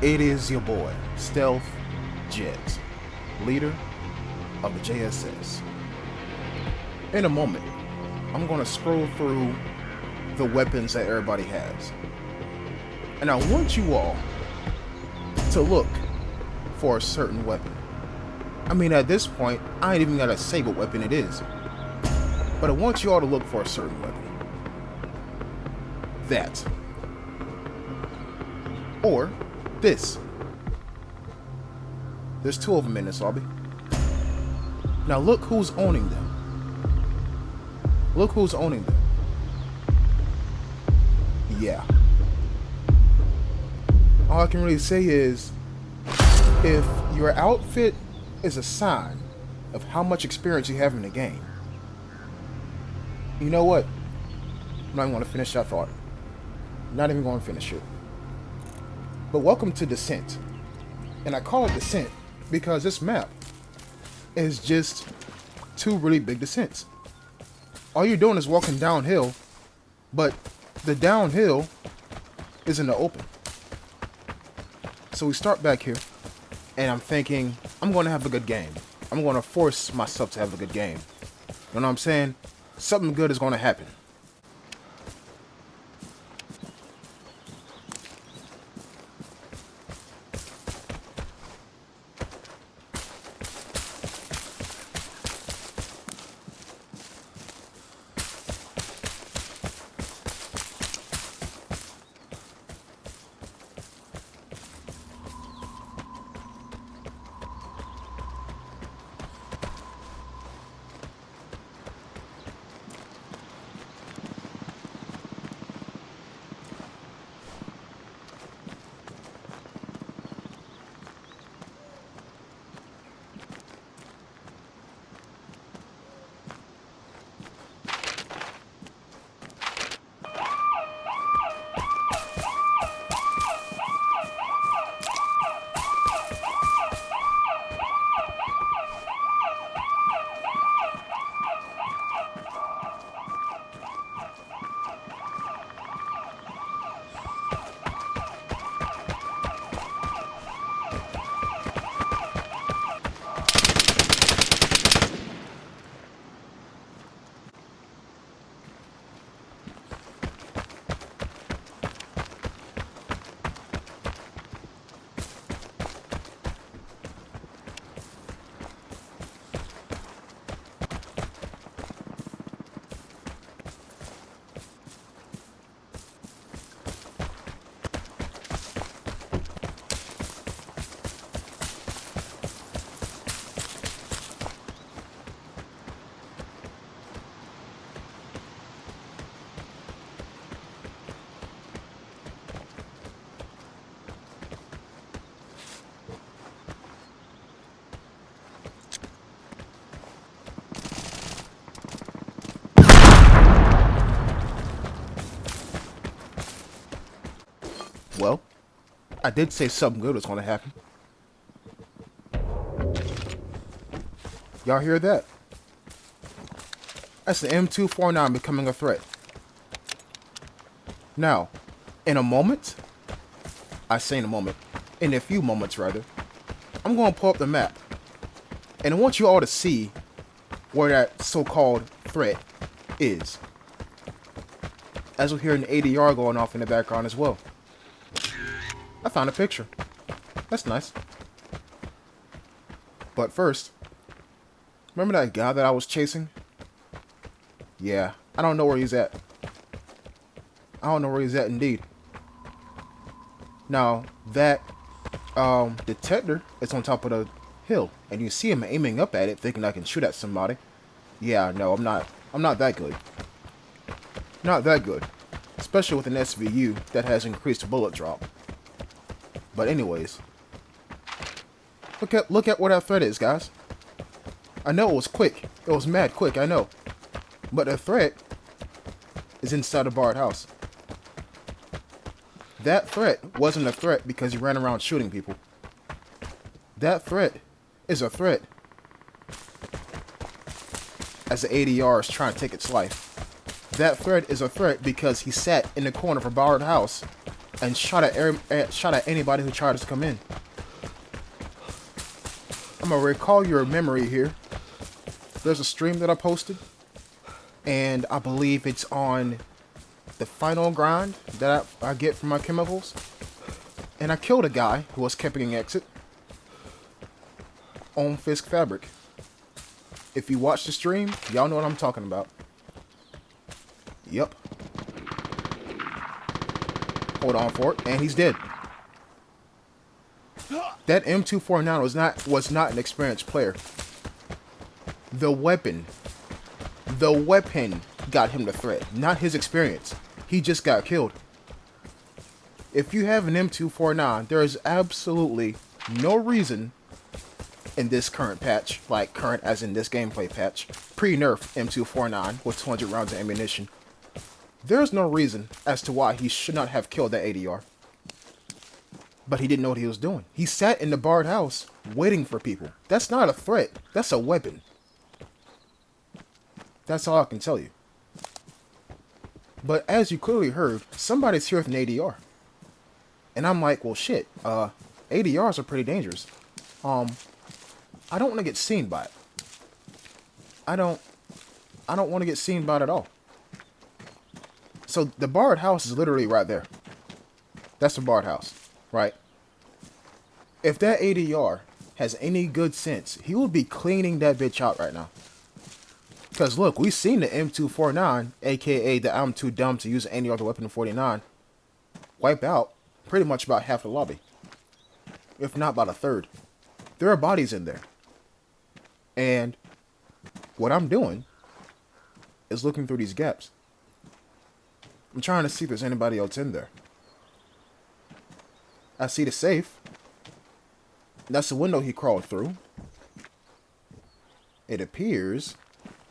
It is your boy, Stealth Jet, leader of the JSS. In a moment, I'm going to scroll through the weapons that everybody has. And I want you all to look for a certain weapon. I mean, at this point, I ain't even got to say what weapon it is. But I want you all to look for a certain weapon. That. Or this. There's two of them in this lobby. Now look who's owning them. Look who's owning them. Yeah. All I can really say is, if your outfit is a sign of how much experience you have in the game, you know what? I'm not even going to finish that thought. Not even going to finish it. But welcome to Descent. And I call it Descent because this map is just two really big descents. All you're doing is walking downhill, but the downhill is in the open. So we start back here, and I'm thinking, I'm going to have a good game. I'm going to force myself to have a good game. You know what I'm saying? Something good is going to happen. Well, I did say something good was going to happen. Y'all hear that? That's the M249 becoming a threat. Now, in a moment, I say in a moment, in a few moments rather, I'm going to pull up the map. And I want you all to see where that so-called threat is. As we'll hear an ADR going off in the background as well. I found a picture. That's nice. But first, remember that guy that I was chasing? Yeah, I don't know where he's at. I don't know where he's at indeed. Now, that detector is on top of the hill, and you see him aiming up at it, thinking I can shoot at somebody. Yeah, no, I'm not that good. Not that good. Especially with an SVU that has increased bullet drop. But anyways, look at where that threat is, guys. I know it was quick. It was mad quick, I know. But the threat is inside the barred house. That threat wasn't a threat because he ran around shooting people. That threat is a threat as the ADR is trying to take its life. That threat is a threat because he sat in the corner of a barred house and shot at anybody who tried to come in. I'm gonna recall your memory here. There's a stream that I posted, and I believe it's on the final grind that I get from my chemicals. And I killed a guy who was camping an exit on Fisk Fabric. If you watch the stream, y'all know what I'm talking about. Yep. Hold on for it, and he's dead. That M249 was not an experienced player. The weapon got him the threat, not his experience. He just got killed. If you have an M249, there is absolutely no reason in this current patch, like current as in this gameplay patch, pre-nerf M249 with 200 rounds of ammunition, there's no reason as to why he should not have killed that ADR. But he didn't know what he was doing. He sat in the barred house waiting for people. That's not a threat. That's a weapon. That's all I can tell you. But as you clearly heard, somebody's here with an ADR. And I'm like, well shit, ADRs are pretty dangerous. I don't want to get seen by it. I don't want to get seen by it at all. So the barred house is literally right there. That's the barred house, right? If that ADR has any good sense, he would be cleaning that bitch out right now. Because look, we've seen the M249, aka the I'm too dumb to use any other weapon in 49, wipe out pretty much about half the lobby. If not about a third. There are bodies in there. And what I'm doing is looking through these gaps. I'm trying to see if there's anybody else in there. I see the safe. That's the window he crawled through. It appears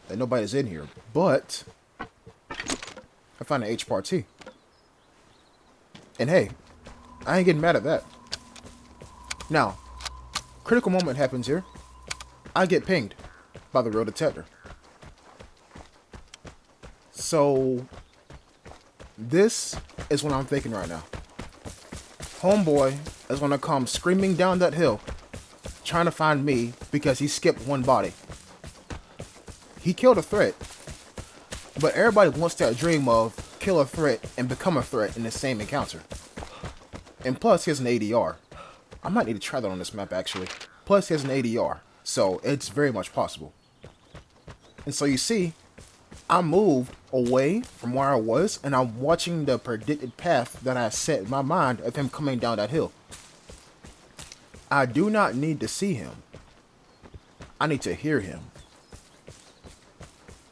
that nobody's in here, but I found an H-Party. And hey, I ain't getting mad at that. Now, critical moment happens here. I get pinged by the real detector. So, this is what I'm thinking right now. Homeboy is going to come screaming down that hill, trying to find me because he skipped one body. He killed a threat, but everybody wants that dream of kill a threat and become a threat in the same encounter. And plus, he has an ADR. I might need to try that on this map, actually. Plus, he has an ADR, so it's very much possible. And so you see, I moved away from where I was, and I'm watching the predicted path that I set in my mind of him coming down that hill. I do not need to see him. I need to hear him.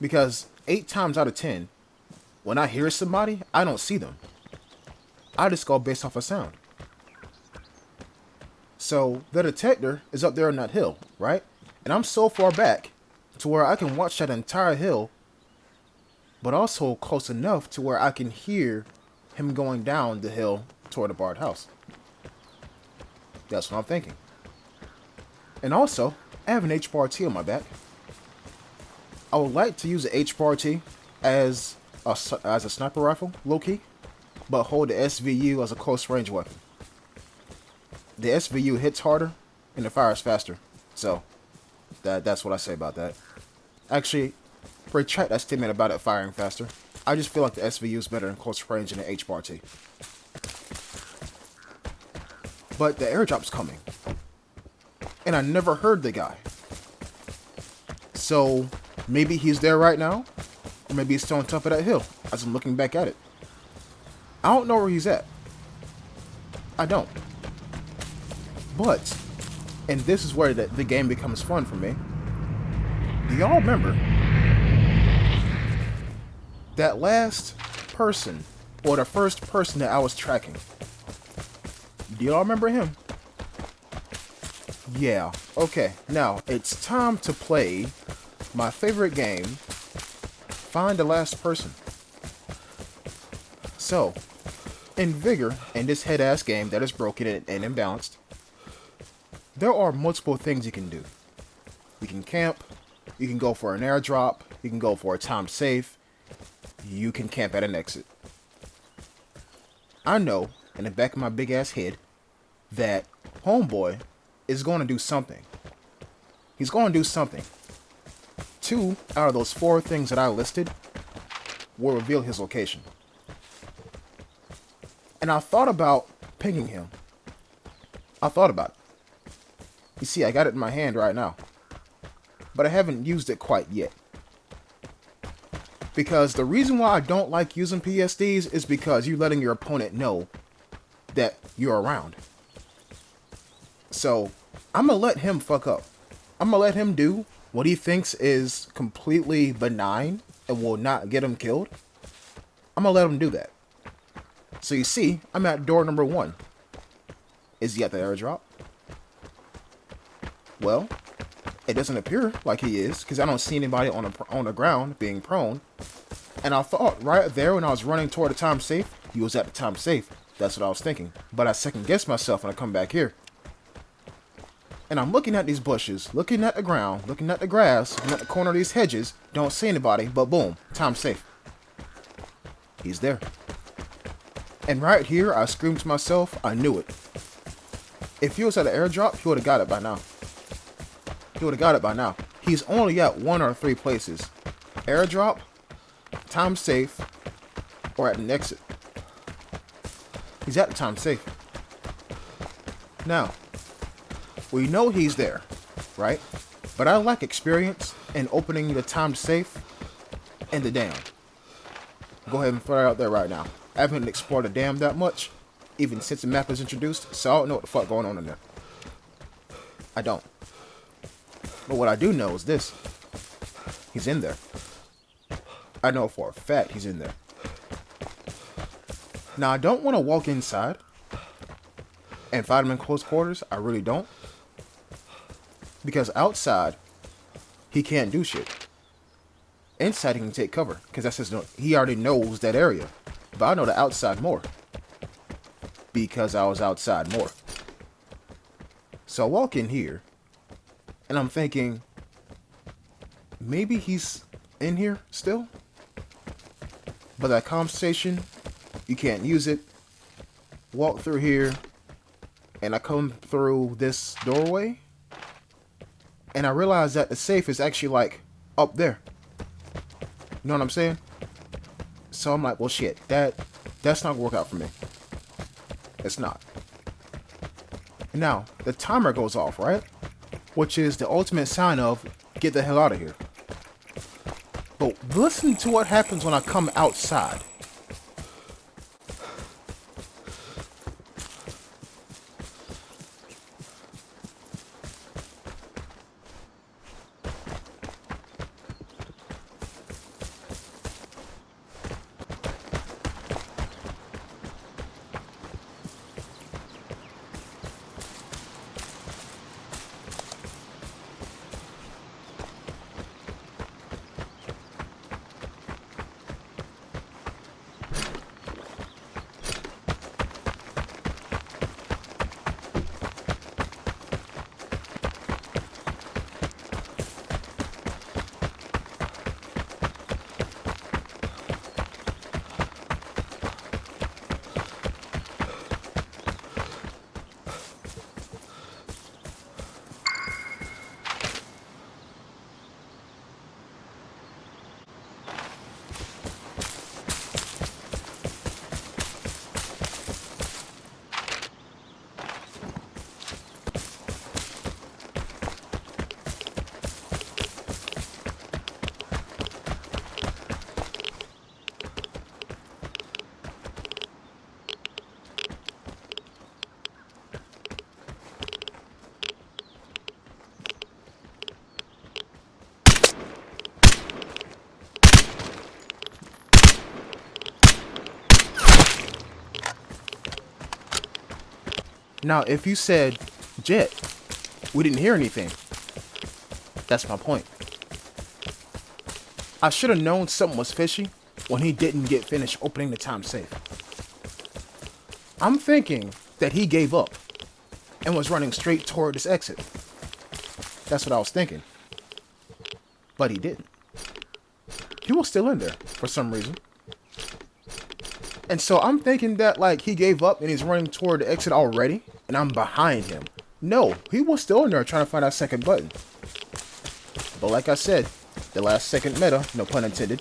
Because 8 times out of 10, when I hear somebody, I don't see them. I just go based off of sound. So, the detector is up there on that hill, right? And I'm so far back to where I can watch that entire hill, but also close enough to where I can hear him going down the hill toward the barred house. That's what I'm thinking. And also, I have an H-Party on my back. I would like to use the H-Party as a sniper rifle, low-key, but hold the SVU as a close-range weapon. The SVU hits harder, and it fires faster. So, that's what I say about that. Actually, retract that statement about it firing faster. I just feel like the SVU is better in close range than the H-Party. But the airdrop's coming. And I never heard the guy. So, maybe he's there right now, or maybe he's still on top of that hill as I'm looking back at it. I don't know where he's at. I don't. But, and this is where the game becomes fun for me. Do y'all remember that last person, or the first person that I was tracking? Do y'all remember him? Yeah, okay. Now, it's time to play my favorite game, Find the Last Person. So, in Vigor, in this head-ass game that is broken and imbalanced, there are multiple things you can do. You can camp, you can go for an airdrop, you can go for a timed safe, you can camp at an exit. I know in the back of my big ass head that homeboy is going to do something. He's going to do something. 2 out of those 4 things that I listed will reveal his location. And I thought about pinging him. I thought about it. You see, I got it in my hand right now. But I haven't used it quite yet. Because the reason why I don't like using PSDs is because you're letting your opponent know that you're around. So, I'm going to let him fuck up. I'm going to let him do what he thinks is completely benign and will not get him killed. I'm going to let him do that. So you see, I'm at door number 1. Is he at the airdrop? Well, it doesn't appear like he is, because I don't see anybody on the ground being prone. And I thought right there when I was running toward the time safe, he was at the time safe. That's what I was thinking. But I second guessed myself when I come back here. And I'm looking at these bushes, looking at the ground, looking at the grass, looking at the corner of these hedges. Don't see anybody, but boom, time safe. He's there. And right here, I screamed to myself, I knew it. If he was at an airdrop, he would have got it by now. He would have got it by now. He's only at 1 or 3 places. Airdrop, time safe, or at an exit. He's at the time safe. Now, we know he's there, right? But I lack experience in opening the time safe and the dam. Go ahead and throw it out there right now. I haven't explored the dam that much, even since the map was introduced, so I don't know what the fuck going on in there. I don't. But what I do know is this. He's in there. I know for a fact he's in there. Now, I don't want to walk inside and fight him in close quarters. I really don't. Because outside, he can't do shit. Inside, he can take cover. Because that's his, he already knows that area. But I know the outside more. Because I was outside more. So I walk in here. And I'm thinking, maybe he's in here still? But that conversation, you can't use it. Walk through here. And I come through this doorway. And I realize that the safe is actually like up there. You know what I'm saying? So I'm like, well shit, that's not gonna work out for me. It's not. And now, the timer goes off, right? Which is the ultimate sign of get the hell out of here. But listen to what happens when I come outside. Now, if you said, Jet, we didn't hear anything. That's my point. I should have known something was fishy when he didn't get finished opening the time safe. I'm thinking that he gave up and was running straight toward this exit. That's what I was thinking. But he didn't. He was still in there for some reason. And so I'm thinking that like he gave up and he's running toward the exit already, and I'm behind him. No, he was still in there trying to find that second button. But like I said, the last second meta, no pun intended,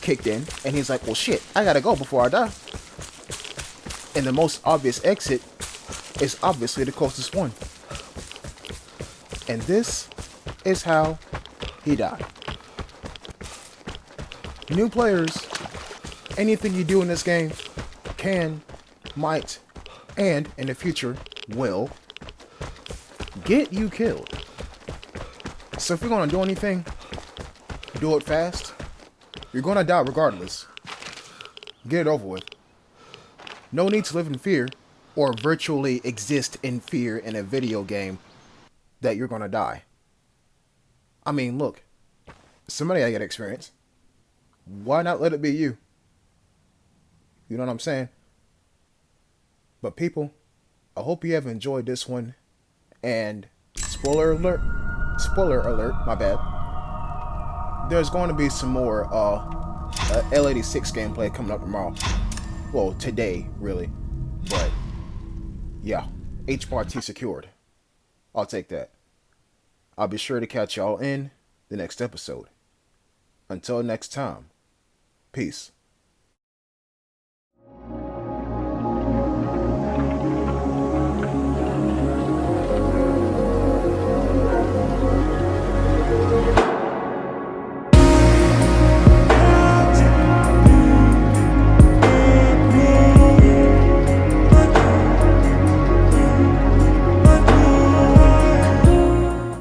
kicked in, and he's like, well shit, I gotta go before I die. And the most obvious exit is obviously the closest one. And this is how he died. New players, anything you do in this game can, might, and in the future will get you killed. So if you're gonna do anything, do it fast. You're gonna die regardless. Get it over with. No need to live in fear or virtually exist in fear in a video game that you're gonna die. I mean, look, somebody gotta get experience. Why not let it be you? You know what I'm saying? But people, I hope you have enjoyed this one. And spoiler alert, my bad. There's going to be some more L86 gameplay coming up tomorrow. Well, today, really. But, yeah, H-Bar-T secured. I'll take that. I'll be sure to catch y'all in the next episode. Until next time, peace.